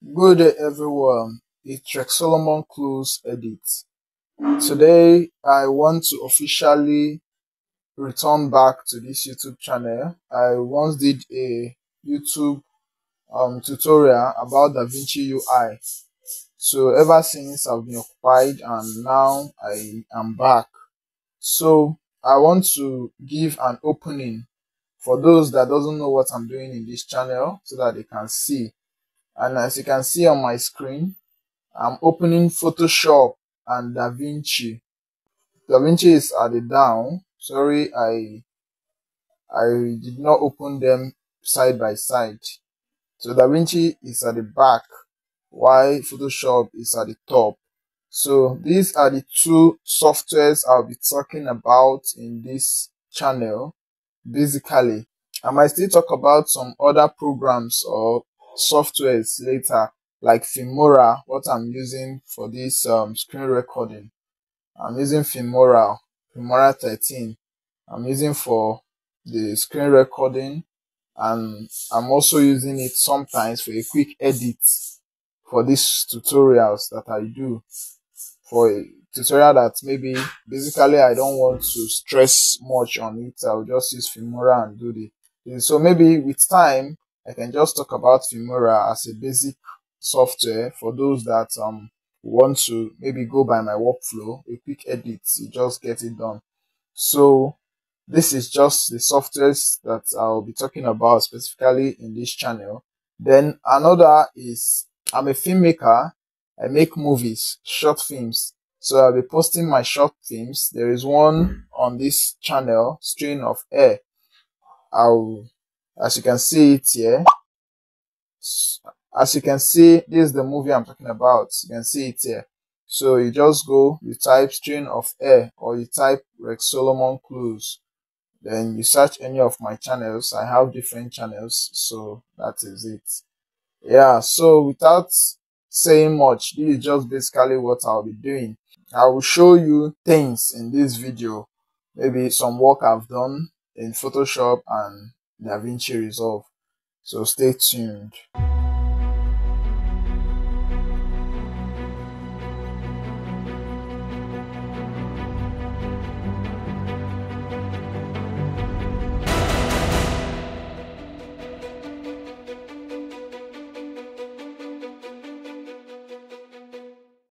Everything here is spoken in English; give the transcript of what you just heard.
Good day everyone, it's Rexsolomon Kluze edit. Today I want to officially return back to this YouTube channel. I once did a YouTube tutorial about DaVinci UI. So ever since I've been occupied and now I am back. So I want to give an opening for those that doesn't know what I'm doing in this channel so that they can see. And as you can see on my screen, I'm opening Photoshop and DaVinci. DaVinci is at the down. Sorry, I did not open them side by side. So DaVinci is at the back, while Photoshop is at the top. So these are the two softwares I'll be talking about in this channel. Basically, I might still talk about some other programs or softwares later, like Filmora, what I'm using for this screen recording. I'm using Filmora 13. I'm using for the screen recording, and I'm also using it sometimes for a quick edit for these tutorials that I do. For a tutorial that maybe basically I don't want to stress much on it, I'll just use Filmora and do the so maybe with time I can just talk about Filmora as a basic software for those that want to maybe go by my workflow, a quick edit, you just get it done. So this is just the softwares that I'll be talking about specifically in this channel. Then another is, I'm a filmmaker. I make movies, short films. So I'll be posting my short films. There is one on this channel, Strain of Air. As you can see it here. As you can see, this is the movie I'm talking about. You can see it here. So you just go, you type Strain of Air, or you type Rexsolomon Kluze. Then you search any of my channels. I have different channels, so that is it. Yeah, so without saying much, this is just basically what I'll be doing. I will show you things in this video, maybe some work I've done in Photoshop and DaVinci Resolve. So stay tuned.